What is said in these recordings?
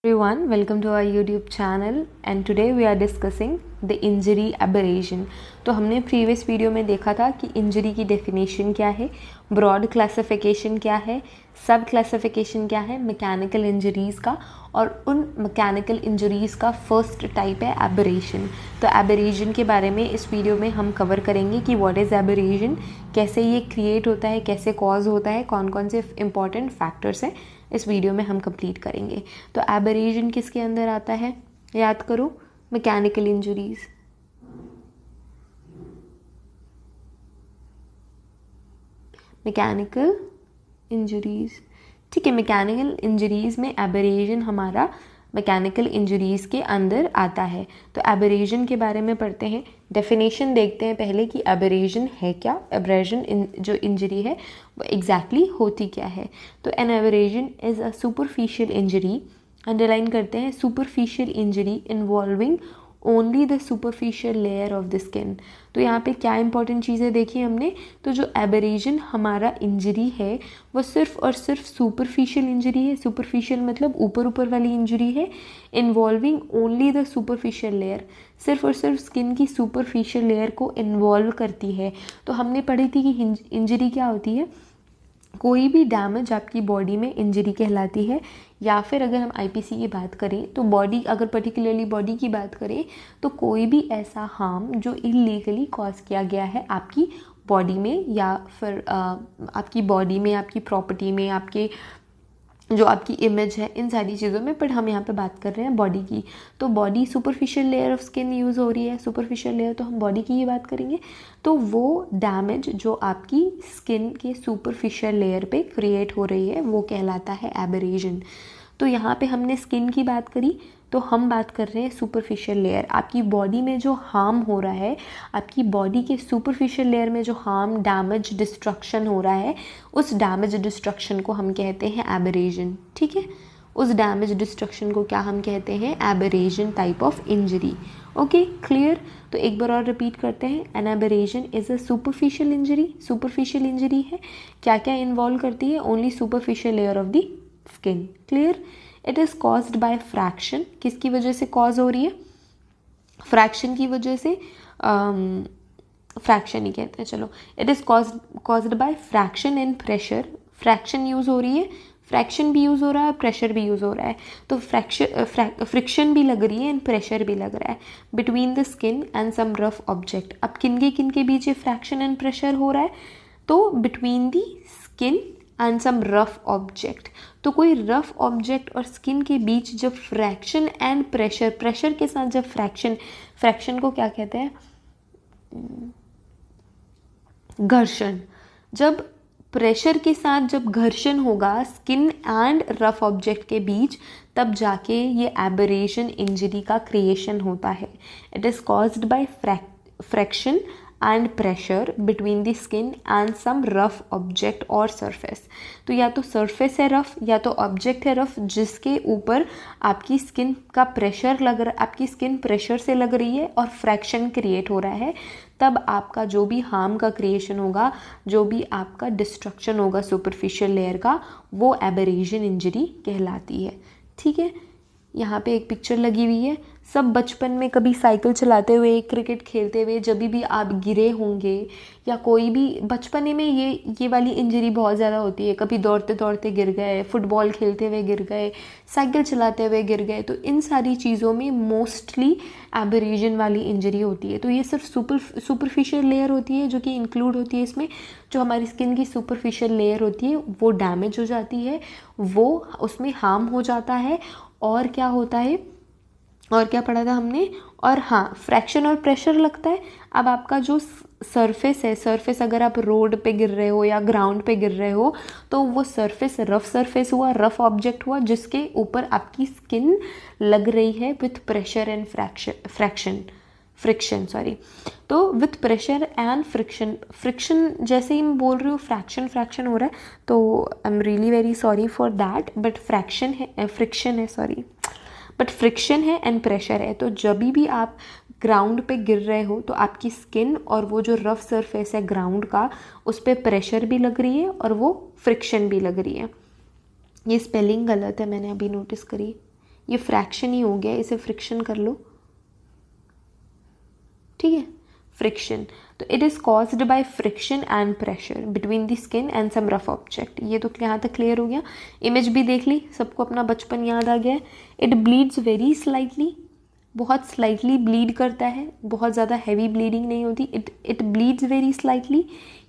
Everyone, welcome to our YouTube channel and today we are discussing the injury aberration. तो हमने previous video में देखा था कि इंजरी की डेफिनेशन क्या है, ब्रॉड क्लासिफिकेशन क्या है, सब क्लासिफिकेशन क्या है मैकेनिकल इंजरीज़ का, और उन मैकेनिकल इंजरीज़ का फर्स्ट टाइप है एबरेशन. तो एबरेशन के बारे में इस वीडियो में हम कवर करेंगे कि व्हाट इज़ एबरेशन, कैसे ये क्रिएट होता है, कैसे कॉज होता है, कौन कौन से इंपॉर्टेंट फैक्टर्स हैं, इस वीडियो में हम कंप्लीट करेंगे. तो एबरेशन किसके अंदर आता है, याद करो, मैकेनिकल इंजरीज. मैकेनिकल इंजरीज, ठीक है. मैकेनिकल इंजरीज में एबरेशन हमारा मैकेनिकल इंजरीज़ के अंदर आता है. तो एबरेशन के बारे में पढ़ते हैं, डेफिनेशन देखते हैं पहले कि एबरेशन है क्या, एबरेशन जो इंजरी है वो एग्जैक्टली होती क्या है. तो an aberration is a superficial injury, underline करते हैं, superficial injury involving only the superficial layer of the skin. तो यहाँ पे क्या इंपॉर्टेंट चीज़ें देखी हमने, तो जो एबरेशन हमारा इंजरी है वो सिर्फ और सिर्फ सुपरफिशियल इंजरी है. सुपरफिशियल मतलब ऊपर ऊपर वाली इंजरी है, involving only the superficial layer, सिर्फ और सिर्फ स्किन की सुपरफिशियल लेयर को इन्वॉल्व करती है. तो हमने पढ़ी थी कि इंजरी क्या होती है, कोई भी डैमेज आपकी बॉडी में इंजरी कहलाती है. या फिर अगर हम आईपीसी की बात करें तो बॉडी, अगर पर्टिकुलरली बॉडी की बात करें तो कोई भी ऐसा हार्म जो इलीगली कॉज किया गया है आपकी बॉडी में, या फिर आपकी बॉडी में, आपकी प्रॉपर्टी में, आपके जो आपकी इमेज है, इन सारी चीज़ों में. बट हम यहाँ पे बात कर रहे हैं बॉडी की. तो body superficial layer of skin use हो रही है, सुपरफिशियल लेयर, तो हम बॉडी की ही बात करेंगे. तो वो डैमेज जो आपकी स्किन के सुपरफिशियल लेयर पे क्रिएट हो रही है वो कहलाता है एबरेशन. तो यहाँ पे हमने स्किन की बात करी, तो हम बात कर रहे हैं सुपरफिशियल लेयर. आपकी बॉडी में जो हार्म हो रहा है, आपकी बॉडी के सुपरफिशियल लेयर में जो हार्म, डैमेज, डिस्ट्रक्शन हो रहा है, उस डैमेज डिस्ट्रक्शन को हम कहते हैं एबरेशन. ठीक है, उस डैमेज डिस्ट्रक्शन को क्या हम कहते हैं, aberration type of injury. Okay, clear. तो एक बार और रिपीट करते हैं, an aberration is a superficial injury. Superficial injury है, क्या क्या इन्वॉल्व करती है, only superficial layer of the skin. Clear. It is caused by fraction, किसकी वजह से कॉज हो रही है, फ्रैक्शन की वजह से, फ्रैक्शन ही कहते हैं, चलो. It is caused by fraction and pressure. Fraction use हो रही है, फ्रैक्शन भी यूज़ हो रहा है, प्रेशर भी यूज़ हो रहा है. तो फ्रिक्शन भी लग रही है एंड प्रेशर भी लग रहा है between the skin and some rough object. अब किन के बीच ये फ्रैक्शन एंड प्रेशर हो रहा है, तो between the skin and some rough object. तो कोई रफ ऑब्जेक्ट और स्किन के बीच जब फ्रैक्शन एंड प्रेशर, प्रेशर के साथ जब फ्रैक्शन को क्या कहते हैं, घर्षण. जब प्रेशर के साथ जब घर्षण होगा स्किन एंड रफ ऑब्जेक्ट के बीच, तब जाके ये एबरेशन इंजरी का क्रिएशन होता है. It is caused by fraction and pressure between the skin and some rough object और सरफेस. तो या तो सरफेस है रफ, या तो ऑब्जेक्ट है रफ, जिसके ऊपर आपकी स्किन का प्रेशर लग रहा, आपकी स्किन प्रेशर से लग रही है और फ्रैक्शन क्रिएट हो रहा है. तब आपका जो भी हार्म का क्रिएशन होगा, जो भी आपका डिस्ट्रक्शन होगा सुपरफिशियल लेयर का, वो एबरेशन इंजरी कहलाती है. ठीक है, यहाँ पे एक पिक्चर लगी हुई है. सब बचपन में कभी साइकिल चलाते हुए, क्रिकेट खेलते हुए जब भी आप गिरे होंगे, या कोई भी बचपने में ये वाली इंजरी बहुत ज़्यादा होती है. कभी दौड़ते दौड़ते गिर गए, फुटबॉल खेलते हुए गिर गए, साइकिल चलाते हुए गिर गए. तो इन सारी चीज़ों में मोस्टली एबरेशन वाली इंजरी होती है. तो ये सिर्फ सुपरफिशियल लेयर होती है जो कि इंक्लूड होती है इसमें. जो हमारी स्किन की सुपरफिशियल लेयर होती है वो डैमेज हो जाती है, वो उसमें हार्म हो जाता है. और क्या होता है, और क्या पढ़ा था हमने, और हाँ, फ्रैक्शन और प्रेशर लगता है. अब आपका जो सरफेस है, सरफेस अगर आप रोड पे गिर रहे हो या ग्राउंड पे गिर रहे हो, तो वो सरफेस रफ सरफेस हुआ, रफ ऑब्जेक्ट हुआ, जिसके ऊपर आपकी स्किन लग रही है विथ प्रेशर एंड फ्रिक्शन. तो विथ प्रेशर एंड फ्रिक्शन जैसे ही मैं बोल रही हूँ फ्रैक्शन हो रहा है, तो I am really very sorry for that, but friction है एंड प्रेशर है. तो जब भी आप ग्राउंड पे गिर रहे हो तो आपकी स्किन और वो जो रफ सरफेस है ग्राउंड का, उस पर प्रेशर भी लग रही है और वो फ्रिक्शन भी लग रही है. ये स्पेलिंग गलत है, मैंने अभी नोटिस करी, ये फ्रैक्शन ही हो गया, इसे फ्रिक्शन कर लो, ठीक है, फ्रिक्शन। तो it is caused by friction and pressure between the skin and some rough object. ये तो यहाँ तक क्लियर हो गया। इमेज भी देख ली, सबको अपना बचपन याद आ गया है। इट ब्लीड्स वेरी स्लाइटली, बहुत स्लाइटली ब्लीड करता है, बहुत ज़्यादा हैवी ब्लीडिंग नहीं होती। It bleeds very slightly,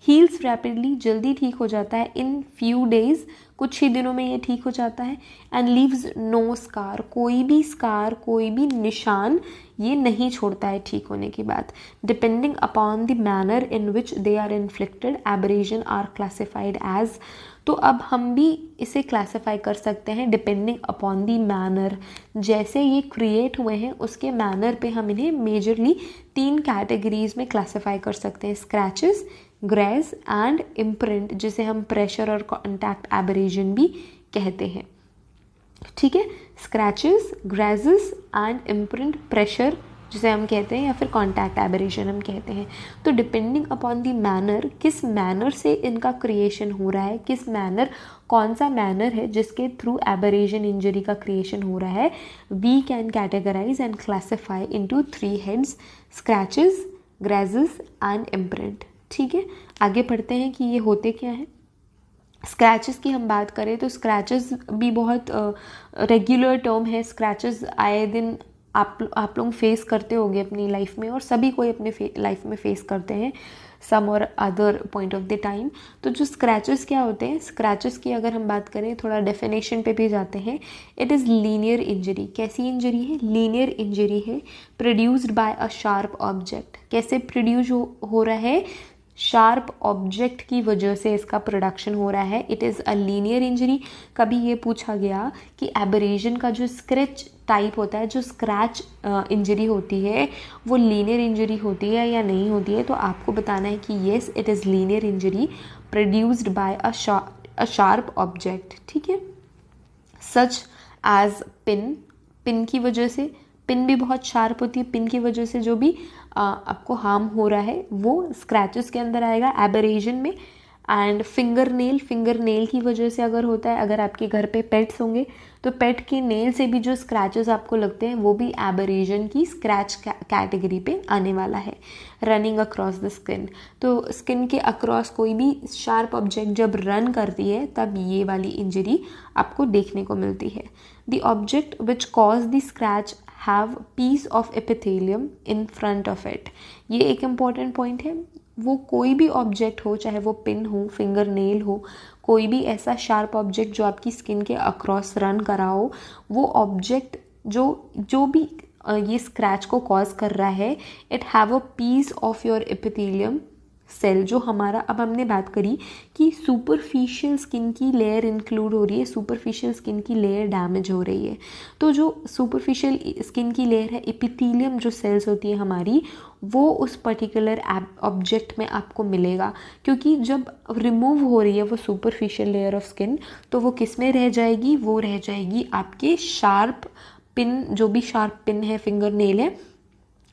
heels rapidly, जल्दी ठीक हो जाता है, इन फ्यू डेज, कुछ ही दिनों में ये ठीक हो जाता है। एंड लीव्स नो स्कार, कोई भी स्कार, कोई भी निशान ये नहीं छोड़ता है ठीक होने के बाद। Depending upon the manner in which they are inflicted, abrasion are classified as. तो अब हम भी इसे क्लासिफाई कर सकते हैं डिपेंडिंग अपॉन दी मैनर, जैसे ये क्रिएट हुए हैं उसके मैनर पे हम इन्हें मेजरली 3 कैटेगरीज में क्लासिफाई कर सकते हैं, स्क्रैचेस, ग्रेज एंड इम्प्रिंट, जिसे हम प्रेशर और कॉन्टैक्ट एब्रेजन भी कहते हैं, ठीक है। Scratches, grazes and imprint, pressure जिसे हम कहते हैं या फिर कॉन्टैक्ट एब्रेशन हम कहते हैं। तो डिपेंडिंग अपॉन द मैनर, किस मैनर से इनका क्रिएशन हो रहा है, किस मैनर, कौन सा मैनर है जिसके थ्रू एब्रेशन इंजरी का क्रिएशन हो रहा है, we can categorise and classify into 3 heads, scratches, grazes and imprint, ठीक है। आगे पढ़ते हैं कि ये होते क्या है। स्क्रैचेस की हम बात करें तो स्क्रैचेस भी बहुत रेगुलर टर्म है। स्क्रैचेस आए दिन आप लोग फेस करते होंगे अपनी लाइफ में, और सभी कोई अपने लाइफ में फेस करते हैं सम और other point of the time. तो जो स्क्रैचेस क्या होते हैं, स्क्रैचेस की अगर हम बात करें, थोड़ा डेफिनेशन पे भी जाते हैं। It is linear injury. कैसी इंजरी है? लीनियर इंजरी है, produced by a sharp object. कैसे प्रोड्यूस हो रहा है? शार्प ऑब्जेक्ट की वजह से इसका प्रोडक्शन हो रहा है। It is a linear injury. कभी ये पूछा गया कि एब्रेजन का जो स्क्रैच टाइप होता है, जो स्क्रैच इंजरी होती है, वो लीनियर इंजरी होती है या नहीं होती है, तो आपको बताना है कि yes it is linear injury produced by a sharp object, ठीक है। सच एज पिन, पिन की वजह से, पिन भी बहुत शार्प होती है, पिन की वजह से जो भी आपको हार्म हो रहा है वो स्क्रैचेस के अंदर आएगा, एब्रेजन में। And finger nail, finger nail की वजह से अगर होता है, अगर आपके घर पे पेट्स होंगे तो पेट के नेल से भी जो स्क्रैचेस आपको लगते हैं वो भी एब्रेजन की स्क्रैच कैटेगरी पे आने वाला है। रनिंग अक्रॉस द स्किन, तो स्किन के अक्रॉस कोई भी शार्प ऑब्जेक्ट जब रन करती है तब ये वाली इंजरी आपको देखने को मिलती है। The object which cause the scratch have piece of epithelium in front of it. ये एक इम्पॉर्टेंट पॉइंट है। वो कोई भी ऑब्जेक्ट हो, चाहे वो पिन हो, फिंगर नेल हो, कोई भी ऐसा शार्प ऑब्जेक्ट जो आपकी स्किन के अक्रॉस रन करा हो, वो ऑब्जेक्ट जो भी ये स्क्रैच को कॉज कर रहा है, it have a piece of your epithelium cell. जो हमारा, अब हमने बात करी कि सुपरफिशियल स्किन की लेयर इंक्लूड हो रही है, सुपरफिशियल स्किन की लेयर डैमेज हो रही है, तो जो सुपरफिशियल स्किन की लेयर है, एपिथेलियम जो सेल्स होती है हमारी, वो उस पर्टिकुलर ऑब्जेक्ट में आपको मिलेगा। क्योंकि जब रिमूव हो रही है वो सुपरफिशियल लेयर ऑफ स्किन, तो वो किस में रह जाएगी? वो रह जाएगी आपके शार्प पिन, जो भी शार्प पिन है, फिंगर नेल है,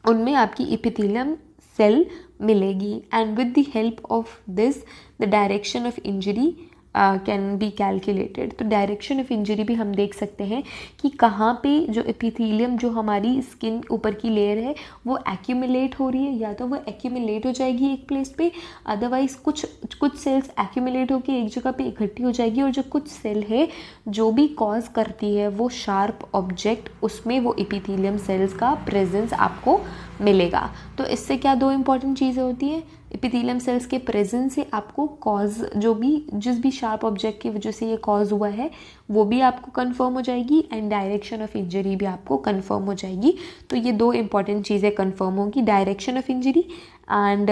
उनमें आपकी एपिथेलियम सेल मिलेगी। And with the help of this the direction of injury can be calculated. तो डायरेक्शन ऑफ इंजरी भी हम देख सकते हैं कि कहाँ पे जो एपिथेलियम, जो हमारी स्किन ऊपर की लेयर है, वो एक्यूमुलेट हो रही है, या तो वो एक्यूमुलेट हो जाएगी एक प्लेस पे, अदरवाइज कुछ सेल्स एक्यूमुलेट होकर एक जगह पे इकट्ठी हो जाएगी, और जो कुछ सेल है जो भी कॉज करती है वो शार्प ऑब्जेक्ट, उसमें वो एपिथेलियम सेल्स का प्रेजेंस आपको मिलेगा। तो इससे क्या दो इंपॉर्टेंट चीज़ें होती हैं? एपिथेलियम सेल्स के प्रेजेंस से आपको कॉज, जो भी जिस भी शार्प ऑब्जेक्ट की वजह से ये कॉज हुआ है वो भी आपको कंफर्म हो जाएगी, एंड डायरेक्शन ऑफ इंजरी भी आपको कंफर्म हो जाएगी। तो ये दो इंपॉर्टेंट चीज़ें कंफर्म होगी, direction of injury and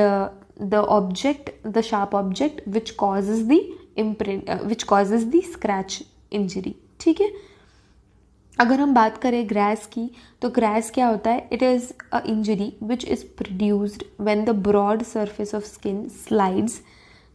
the object, the sharp object which causes the imprint, which causes the scratch injury, ठीक है। अगर हम बात करें ग्रैस की, तो ग्रैस क्या होता है? It is a injury which is produced when the broad surface of skin slides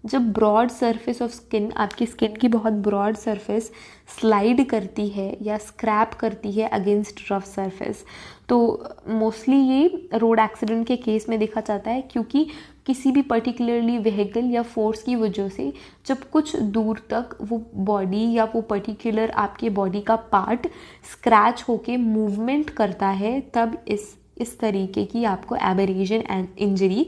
जब ब्रॉड सरफेस ऑफ स्किन, आपकी स्किन की बहुत ब्रॉड सरफेस स्लाइड करती है या स्क्रैप करती है अगेंस्ट रफ सरफेस, तो मोस्टली ये रोड एक्सीडेंट के केस में देखा जाता है, क्योंकि किसी भी पर्टिकुलरली व्हीकल या फोर्स की वजह से जब कुछ दूर तक वो बॉडी या वो पर्टिकुलर आपके बॉडी का पार्ट स्क्रैच होके मूवमेंट करता है, तब इस तरीके की आपको एबरेजन एंड इंजरी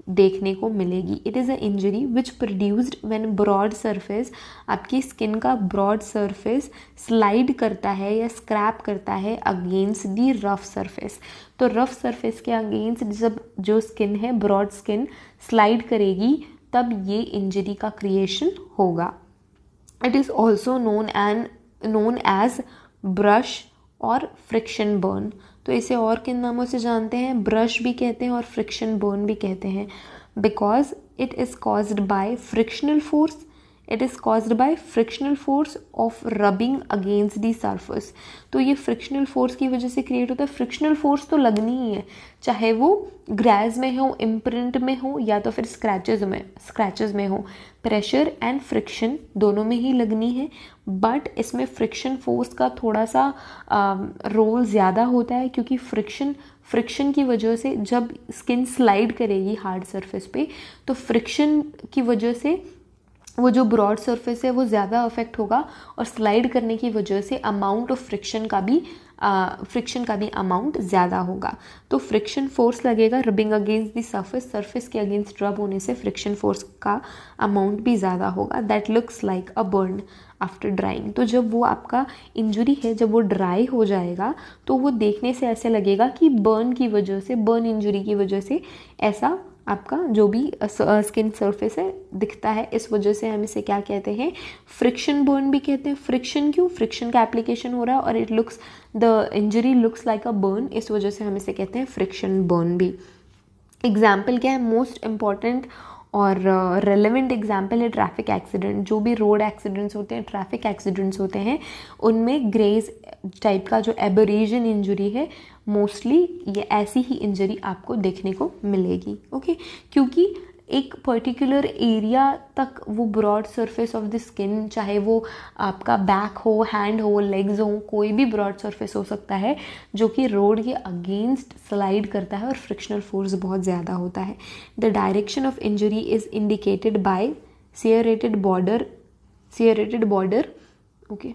देखने को मिलेगी। It is a injury which produced when broad surface, आपकी स्किन का ब्रॉड सरफेस स्लाइड करता है या स्क्रैप करता है अगेंस्ट दी रफ सरफेस। तो रफ सरफेस के अगेंस्ट जब जो स्किन है, ब्रॉड स्किन स्लाइड करेगी, तब ये इंजरी का क्रिएशन होगा। It is also known as brush और फ्रिक्शन बर्न। तो इसे और किन नामों से जानते हैं? ब्रश भी कहते हैं और फ्रिक्शन बर्न भी कहते हैं, because it is caused bye frictional force, it is caused bye frictional force of rubbing against the surface. तो ये फ्रिक्शनल फोर्स की वजह से क्रिएट होता है। फ्रिक्शनल फोर्स तो लगनी ही है, चाहे वो ग्रैज में हो, इम्प्रिंट में हो, या तो फिर स्क्रैचेस में हो। प्रेशर एंड फ्रिक्शन दोनों में ही लगनी है, बट इसमें फ्रिक्शन फोर्स का थोड़ा सा रोल ज़्यादा होता है, क्योंकि फ्रिक्शन की वजह से जब स्किन स्लाइड करेगी हार्ड सरफेस पे, तो फ्रिक्शन की वजह से वो जो ब्रॉड सरफेस है वो ज़्यादा अफेक्ट होगा, और स्लाइड करने की वजह से अमाउंट ऑफ फ्रिक्शन का भी अमाउंट ज़्यादा होगा। तो फ्रिक्शन फोर्स लगेगा रबिंग अगेंस्ट दी सरफेस के अगेंस्ट रब होने से फ्रिक्शन फोर्स का अमाउंट भी ज़्यादा होगा। That looks like a burn after drawing. तो जब वो आपका इंजरी है, जब वो ड्राई हो जाएगा, तो वो देखने से ऐसे लगेगा कि बर्न इंजरी की वजह से ऐसा आपका जो भी स्किन सरफेस है दिखता है। इस वजह से हम इसे क्या कहते हैं? फ्रिक्शन बर्न भी कहते हैं। फ्रिक्शन क्यों? फ्रिक्शन का एप्लीकेशन हो रहा है और the injury looks like a burn, इस वजह से हम इसे कहते हैं फ्रिक्शन बर्न भी। एग्जाम्पल क्या है? मोस्ट इम्पॉर्टेंट और रेलेवेंट एग्जाम्पल है ट्रैफिक एक्सीडेंट। जो भी रोड एक्सीडेंट्स होते हैं, ट्रैफिक एक्सीडेंट्स होते हैं, उनमें ग्रेज टाइप का जो एबरेजन इंजरी है, मोस्टली ये ऐसी ही इंजरी आपको देखने को मिलेगी। ओके, क्योंकि एक पर्टिकुलर एरिया तक वो broad surface of the skin, चाहे वो आपका बैक हो, हैंड हो, लेग्स हो, कोई भी ब्रॉड सरफेस हो सकता है जो कि रोड के अगेंस्ट स्लाइड करता है और फ्रिक्शनल फोर्स बहुत ज़्यादा होता है। The direction of injury is indicated by serrated border। Okay,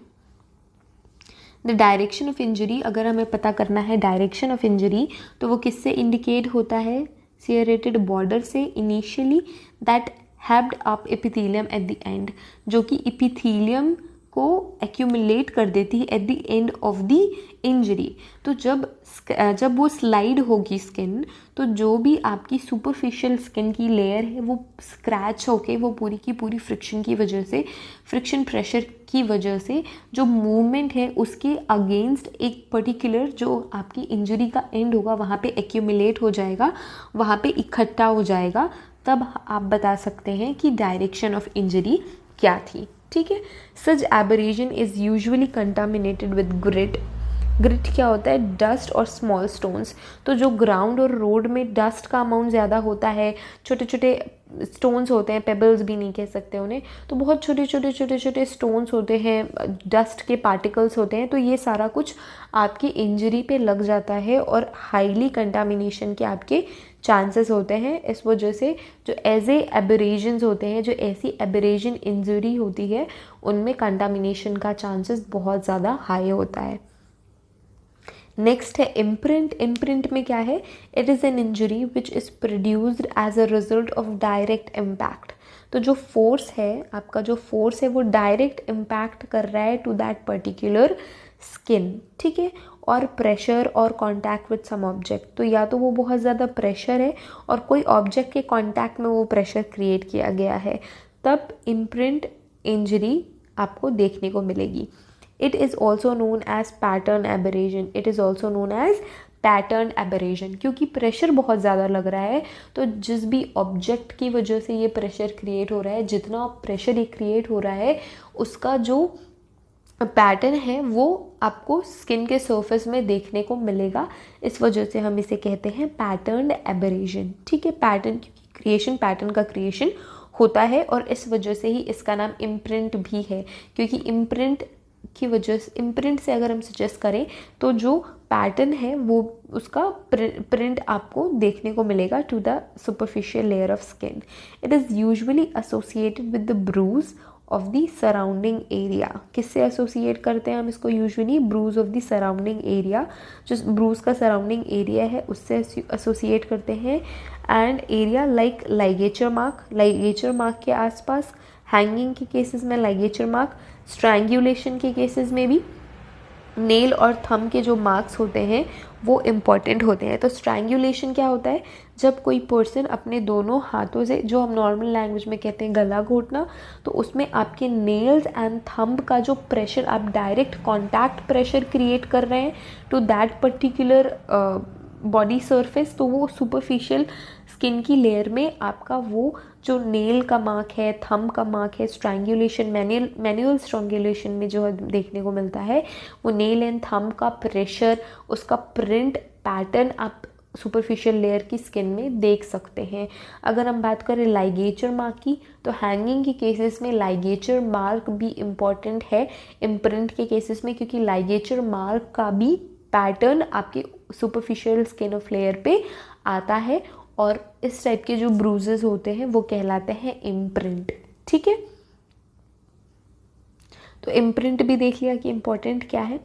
the direction of injury, अगर हमें पता करना है डायरेक्शन ऑफ इंजरी, तो वो किससे इंडिकेट होता है? serrated border से। Initially that haved up epithelium at the end, जो कि एपिथेलियम को एक्यूमुलेट कर देती है at the end of the injury. तो जब वो स्लाइड होगी स्किन, तो जो भी आपकी सुपरफिशियल स्किन की लेयर है वो स्क्रैच होके वो पूरी की पूरी फ्रिक्शन की वजह से, फ्रिक्शन प्रेशर की वजह से जो मूवमेंट है उसके अगेंस्ट एक पर्टिकुलर जो आपकी इंजरी का एंड होगा वहाँ पे एक्यूमुलेट हो जाएगा, वहाँ पे इकट्ठा हो जाएगा। तब आप बता सकते हैं कि डायरेक्शन ऑफ इंजरी क्या थी। ठीक है, such abrasion is usually contaminated with grit. Grit क्या होता है? डस्ट और स्मॉल स्टोन्स। तो जो ग्राउंड और रोड में डस्ट का अमाउंट ज़्यादा होता है, छोटे छोटे स्टोन्स होते हैं, पेबल्स भी नहीं कह सकते उन्हें, तो बहुत छोटे छोटे स्टोन्स होते हैं, डस्ट के पार्टिकल्स होते हैं, तो ये सारा कुछ आपकी इंजरी पे लग जाता है और हाईली कंटामिनेशन के आपके चांसेस होते हैं। इस वजह से जो ऐसे एबरेजन्स होते हैं, जो ऐसी एबरेजन इंजरी होती है, उनमें कंटामिनेशन का चांसेस बहुत ज़्यादा हाई होता है। नेक्स्ट है इम्प्रिंट। इम्प्रिंट में क्या है? It is an injury which is produced as a result of direct impact. तो जो फोर्स है, आपका जो फोर्स है वो डायरेक्ट इम्पैक्ट कर रहा है टू दैट पर्टिकुलर स्किन। ठीक है, और प्रेशर और कांटेक्ट विद सम ऑब्जेक्ट। तो या तो वो बहुत ज़्यादा प्रेशर है और कोई ऑब्जेक्ट के कांटेक्ट में वो प्रेशर क्रिएट किया गया है, तब इम्प्रिंट इंजरी आपको देखने को मिलेगी। It is also known as pattern aberration. It is also known as pattern aberration, क्योंकि प्रेशर बहुत ज़्यादा लग रहा है, तो जिस भी ऑब्जेक्ट की वजह से ये प्रेशर क्रिएट हो रहा है, जितना प्रेशर ये क्रिएट हो रहा है, उसका जो पैटर्न है वो आपको स्किन के सरफेस में देखने को मिलेगा। इस वजह से हम इसे कहते हैं पैटर्न एबरेशन। ठीक है, पैटर्न, क्योंकि पैटर्न का क्रिएशन होता है और इस वजह से ही इसका नाम इम्प्रिंट भी है, क्योंकि इम्प्रिंट की वजह से, इम्प्रिंट से अगर हम सजेस्ट करें तो जो पैटर्न है वो उसका प्रिंट आपको देखने को मिलेगा to the superficial layer of skin. It is usually associated with the bruise of the surrounding area. किससे एसोसिएट करते हैं हम इसको? Usually bruise of the surrounding area, जो ब्रूज का सराउंडिंग एरिया है उससे एसोसिएट करते हैं. And area like ligature mark, ligature mark के आसपास, हैंगिंग के केसेस में लाइगेचर मार्क, स्ट्रैंगुलेशन के केसेस में भी नेल और थंब के जो मार्क्स होते हैं वो इम्पॉर्टेंट होते हैं. तो स्ट्रैंगुलेशन क्या होता है? जब कोई पर्सन अपने दोनों हाथों से, जो हम नॉर्मल लैंग्वेज में कहते हैं गला घोटना, तो उसमें आपके नेल्स एंड थंब का जो प्रेशर, आप डायरेक्ट कॉन्टैक्ट प्रेशर क्रिएट कर रहे हैं to that particular body surface, तो वो सुपरफिशियल स्किन की लेयर में आपका वो जो नेल का मार्क है, थंब का मार्क है, स्ट्रैंगुलेशन, मैनुअल स्ट्रैंगुलेशन में जो देखने को मिलता है, वो नेल एंड थंब का प्रेशर, उसका प्रिंट पैटर्न आप सुपरफिशियल लेयर की स्किन में देख सकते हैं. अगर हम बात करें लाइगेचर मार्क की, तो हैंगिंग के केसेस में लाइगेचर मार्क भी इम्पॉर्टेंट है इम्प्रिंट के केसेस में, क्योंकि लाइगेचर मार्क का भी पैटर्न आपके सुपरफिशियल स्किन ऑफ लेयर पे आता है और इस टाइप के जो ब्रूजेस होते हैं वो कहलाते हैं इम्प्रिंट. ठीक है, तो इम्प्रिंट भी देख लिया कि इम्पॉर्टेंट क्या है.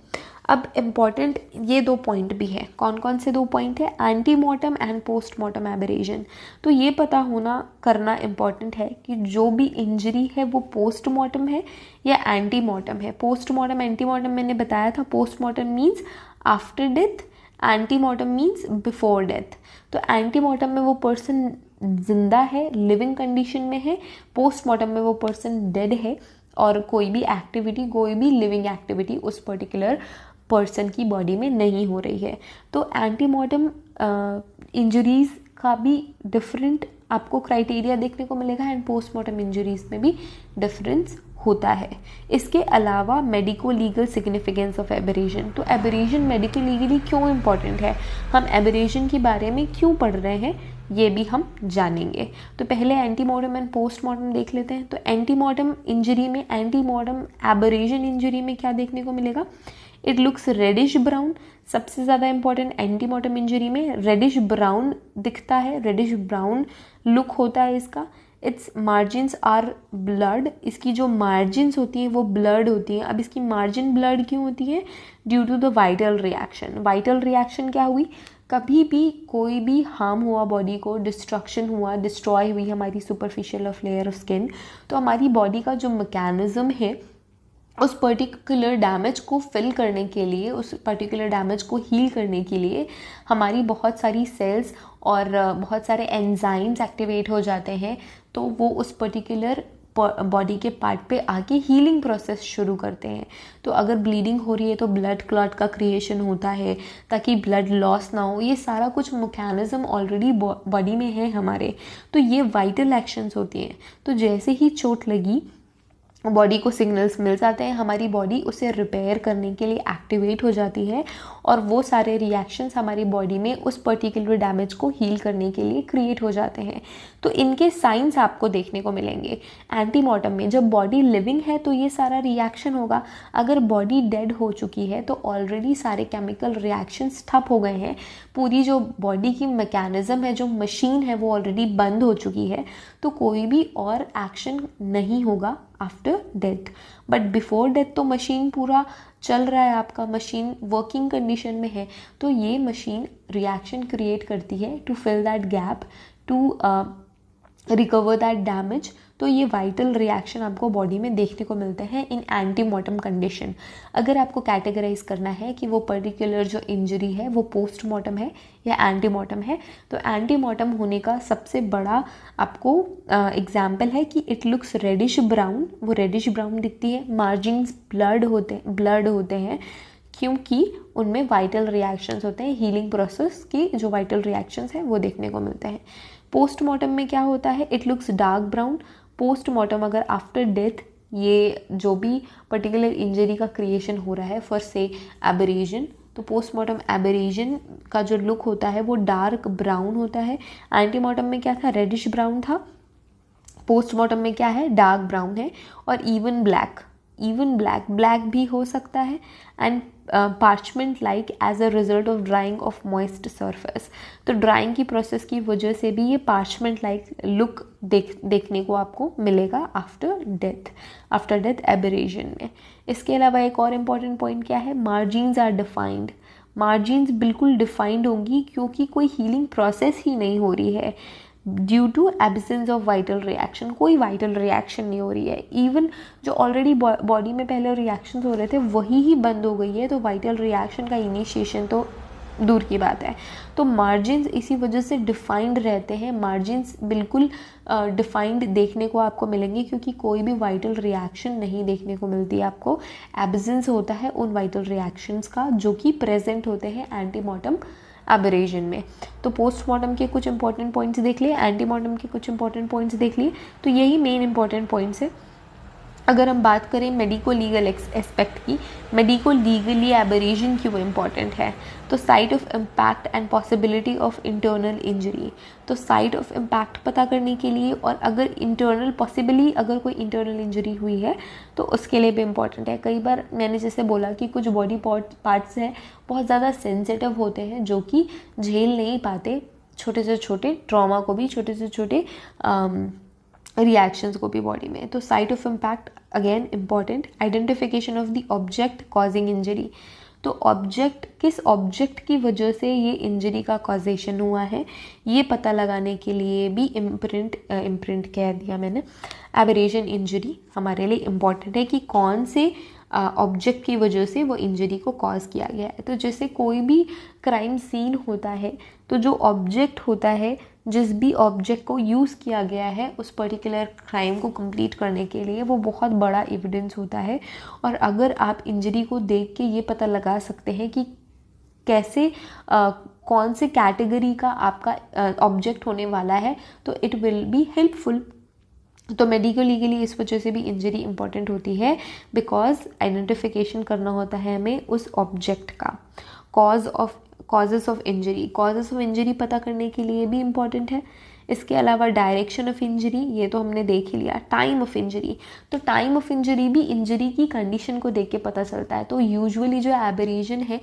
अब इम्पॉर्टेंट ये 2 पॉइंट भी है. कौन कौन से 2 पॉइंट है? Antemortem and postmortem aberration. तो ये पता होना करना इम्पॉर्टेंट है कि जो भी इंजरी है वो पोस्टमॉर्टम है या एंटीमॉर्टम है. पोस्टमॉर्टम एंटीमॉर्टम मैंने बताया था. Postmortem means after death, antemortem means before death. तो एंटीमॉर्टम में वो पर्सन जिंदा है, लिविंग कंडीशन में है. पोस्टमॉर्टम में वो पर्सन डेड है और कोई भी एक्टिविटी, कोई भी लिविंग एक्टिविटी उस पर्टिकुलर पर्सन की बॉडी में नहीं हो रही है. तो एंटीमॉर्टम इंजरीज का भी डिफरेंट आपको क्राइटेरिया देखने को मिलेगा एंड पोस्टमॉर्टम इंजरीज में भी डिफरेंस होता है. इसके अलावा medico legal significance of aberration. तो एबरेशन मेडिको लीगली क्यों इम्पॉर्टेंट है, हम एबरेशन के बारे में क्यों पढ़ रहे हैं, ये भी हम जानेंगे. तो पहले एंटीमॉर्टम एंड पोस्टमॉर्टम देख लेते हैं. तो एंटीमॉर्टम इंजरी में, एंटीमॉर्टम एबरेशन इंजरी में क्या देखने को मिलेगा? It looks reddish brown. सबसे ज़्यादा इंपॉर्टेंट एंटीमॉर्टम इंजरी में रेडिश ब्राउन दिखता है, रेडिश ब्राउन लुक होता है इसका. Its margins are blood. इसकी जो मार्जिन्स होती हैं वो ब्लड होती हैं. अब इसकी मार्जिन ब्लड क्यों होती है? Due to the vital reaction. Vital reaction क्या हुई? कभी भी कोई भी हार्म हुआ बॉडी को, डिस्ट्रक्शन हुआ, डिस्ट्रॉय हुई हमारी superficial of layer of skin, तो हमारी बॉडी का जो मैकेनिज्म है उस पर्टिकुलर डैमेज को फिल करने के लिए, उस पर्टिकुलर डैमेज को हील करने के लिए हमारी बहुत सारी सेल्स और बहुत सारे एंजाइम्स एक्टिवेट हो जाते हैं. तो वो उस पर्टिकुलर बॉडी के पार्ट पे आके हीलिंग प्रोसेस शुरू करते हैं. तो अगर ब्लीडिंग हो रही है तो ब्लड क्लॉट का क्रिएशन होता है ताकि ब्लड लॉस ना हो. ये सारा कुछ मैकेनिज्म ऑलरेडी बॉडी में है हमारे. तो ये वाइटल एक्शंस होती हैं. तो जैसे ही चोट लगी बॉडी को सिग्नल्स मिल जाते हैं, हमारी बॉडी उसे रिपेयर करने के लिए एक्टिवेट हो जाती है और वो सारे रिएक्शंस हमारी बॉडी में उस पर्टिकुलर डैमेज को हील करने के लिए क्रिएट हो जाते हैं. तो इनके साइंस आपको देखने को मिलेंगे. एंटीमॉर्टम में जब बॉडी लिविंग है तो ये सारा रिएक्शन होगा. अगर बॉडी डेड हो चुकी है तो ऑलरेडी सारे केमिकल रिएक्शंस ठप हो गए हैं. पूरी जो बॉडी की मैकेनिज्म है, जो मशीन है, वो ऑलरेडी बंद हो चुकी है. तो कोई भी और एक्शन नहीं होगा after death. But before death तो मशीन पूरा चल रहा है, आपका मशीन वर्किंग कंडीशन में है. तो ये मशीन रिएक्शन क्रिएट करती है to fill that gap, to recover that damage. तो ये वाइटल रिएक्शन आपको बॉडी में देखने को मिलते हैं इन एंटीमॉर्टम कंडीशन. अगर आपको कैटेगराइज करना है कि वो पर्टिकुलर जो इंजरी है वो पोस्टमॉर्टम है या एंटीमॉर्टम है, तो एंटीमॉर्टम होने का सबसे बड़ा आपको एग्जाम्पल है कि इट लुक्स रेडिश ब्राउन. वो रेडिश ब्राउन दिखती है. मार्जिन्स ब्लड होते हैं क्योंकि उनमें वाइटल रिएक्शंस होते हैं. हीलिंग प्रोसेस की जो वाइटल रिएक्शंस हैं वो देखने को मिलते हैं. पोस्टमॉर्टम में क्या होता है? It looks dark brown. Postmortem अगर आफ्टर डेथ ये जो भी पर्टिकुलर इंजरी का क्रिएशन हो रहा है, फॉर से एबरेशन, तो पोस्टमॉर्टम एबरेशन का जो लुक होता है वो डार्क ब्राउन होता है. एंटीमॉर्टम में क्या था? रेडिश ब्राउन था. पोस्टमार्टम में क्या है, डार्क ब्राउन है और इवन ब्लैक भी हो सकता है and parchment like as a result of drying of moist surface. तो ड्राइंग की प्रोसेस की वजह से भी ये पार्चमेंट लाइक लुक देखने को आपको मिलेगा आफ्टर डेथ एबरेशन में। इसके अलावा एक और इम्पॉर्टेंट पॉइंट क्या है, मार्जिन्स आर डिफाइंड। मार्जिन्स बिल्कुल डिफाइंड होंगी क्योंकि कोई हीलिंग प्रोसेस ही नहीं हो रही है due to absence of vital reaction. कोई वाइटल रिएक्शन नहीं हो रही है, इवन जो ऑलरेडी बॉडी में पहले रिएक्शंस हो रहे थे वही ही बंद हो गई है, तो वाइटल रिएक्शन का इनिशिएशन तो दूर की बात है। तो मार्जिन्स इसी वजह से डिफाइंड रहते हैं, मार्जिन्स बिल्कुल डिफाइंड देखने को आपको मिलेंगे क्योंकि कोई भी वाइटल रिएक्शन नहीं देखने को मिलती है आपको, एब्सेंस होता है उन वाइटल रिएक्शंस का जो कि प्रेजेंट होते हैं एंटीमॉर्टम एबरेशन में। तो पोस्टमार्टम के कुछ इंपॉर्टेंट पॉइंट्स देख लिए, एंटीमॉर्टम के कुछ इंपॉर्टेंट पॉइंट्स देख लिए, तो यही मेन इंपॉर्टेंट पॉइंट्स है। अगर हम बात करें मेडिको लीगल एस्पेक्ट की, मेडिको लीगली एबरेशन क्यों इम्पॉर्टेंट है, तो site of impact and possibility of internal injury. तो साइट ऑफ इम्पैक्ट पता करने के लिए और अगर इंटरनल पॉसिबली अगर कोई इंटरनल इंजरी हुई है तो उसके लिए भी इम्पॉर्टेंट है। कई बार मैंने जैसे बोला कि कुछ बॉडी पार्ट्स हैं बहुत ज़्यादा सेंसिटिव होते हैं जो कि झेल नहीं पाते छोटे से छोटे ट्रॉमा को भी, छोटे से छोटे रिएक्शंस को भी बॉडी में। तो site of impact again important. Identification of the object causing injury, तो ऑब्जेक्ट किस ऑब्जेक्ट की वजह से ये इंजरी का कॉजेशन हुआ है ये पता लगाने के लिए भी इम्प्रिंट कह दिया मैंने, एबरेशन इंजरी हमारे लिए इम्पॉर्टेंट है कि कौन से ऑब्जेक्ट की वजह से वो इंजरी को कॉज किया गया है। तो जैसे कोई भी क्राइम सीन होता है तो जो ऑब्जेक्ट होता है, जिस भी ऑब्जेक्ट को यूज़ किया गया है उस पर्टिकुलर क्राइम को कंप्लीट करने के लिए, वो बहुत बड़ा एविडेंस होता है। और अगर आप इंजरी को देख के ये पता लगा सकते हैं कि कैसे कौन से कैटेगरी का आपका ऑब्जेक्ट होने वाला है, तो इट विल बी हेल्पफुल। तो मेडिकल लीगली इस वजह से भी इंजरी इंपॉर्टेंट होती है बिकॉज आइडेंटिफिकेशन करना होता है हमें उस ऑब्जेक्ट का। कॉजेस ऑफ इंजरी पता करने के लिए भी इम्पॉर्टेंट है। इसके अलावा डायरेक्शन ऑफ इंजरी, ये तो हमने देख ही लिया। टाइम ऑफ इंजरी, तो टाइम ऑफ इंजरी भी इंजरी की कंडीशन को देख के पता चलता है। तो यूजुअली जो एबरेशन है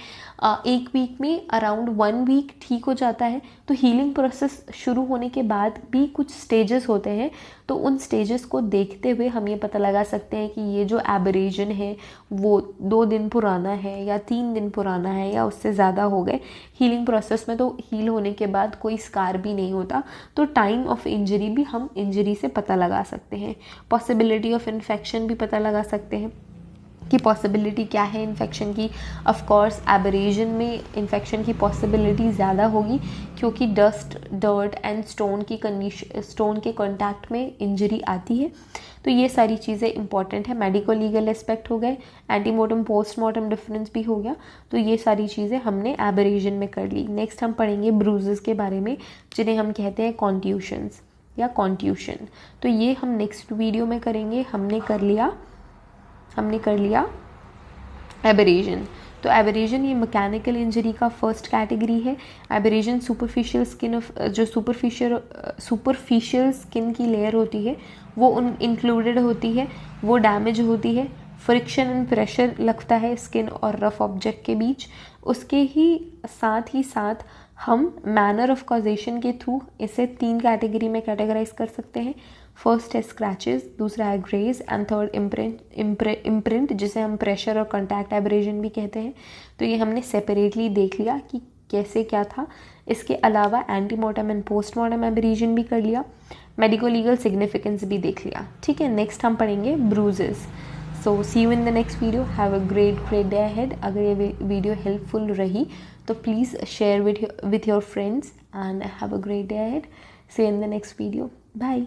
1 वीक में अराउंड 1 वीक ठीक हो जाता है। तो हीलिंग प्रोसेस शुरू होने के बाद भी कुछ स्टेजेस होते हैं, तो उन स्टेजेस को देखते हुए हम ये पता लगा सकते हैं कि ये जो एबरेशन है वो 2 दिन पुराना है या 3 दिन पुराना है या उससे ज़्यादा हो गए। हीलिंग प्रोसेस में तो हील होने के बाद कोई स्कार भी नहीं होता, तो टाइम ऑफ इंजरी भी हम इंजरी से पता लगा सकते हैं। पॉसिबिलिटी ऑफ इन्फेक्शन भी पता लगा सकते हैं कि पॉसिबिलिटी क्या है इन्फेक्शन की। ऑफ कोर्स एबरेशन में इन्फेक्शन की पॉसिबिलिटी ज़्यादा होगी क्योंकि डर्ट एंड स्टोन के कांटेक्ट में इंजरी आती है। तो ये सारी चीज़ें इंपॉर्टेंट है। मेडिको लीगल एस्पेक्ट हो गए, एंटीमॉर्टम पोस्टमार्टम डिफरेंस भी हो गया। तो ये सारी चीज़ें हमने एबरेशन में कर ली। नेक्स्ट हम पढ़ेंगे ब्रूजेस के बारे में, जिन्हें हम कहते हैं कॉन्ट्यूशंस या कॉन्ट्यूशन। तो ये हम नेक्स्ट वीडियो में करेंगे। हमने कर लिया एबरेशन। तो एबरेशन ये मैकेनिकल इंजरी का फर्स्ट कैटेगरी है। एबरेशन सुपरफिशियल स्किन की लेयर होती है वो इंक्लूडेड होती है, वो डैमेज होती है। फ्रिक्शन एंड प्रेशर लगता है स्किन और रफ ऑब्जेक्ट के बीच। उसके ही साथ हम मैनर ऑफ कॉजेशन के थ्रू इसे 3 कैटेगरी में कैटेगराइज कर सकते हैं। फर्स्ट है स्क्रैचेस, दूसरा है ग्रेज एंड थर्ड इम्प्रिंट जिसे हम प्रेशर और कॉन्टैक्ट एब्रेशन भी कहते हैं। तो ये हमने सेपरेटली देख लिया कि कैसे क्या था। इसके अलावा एंटीमॉर्टम एंड पोस्टमॉर्टम एब्रेशन भी कर लिया, मेडिको लीगल सिग्निफिकेंस भी देख लिया। ठीक है, नेक्स्ट हम पढ़ेंगे bruises. So see you in the next video. Have a great day ahead. अगर ये वीडियो हेल्पफुल रही तो please share with your friends and have a great day ahead. See you in the next video. Bye.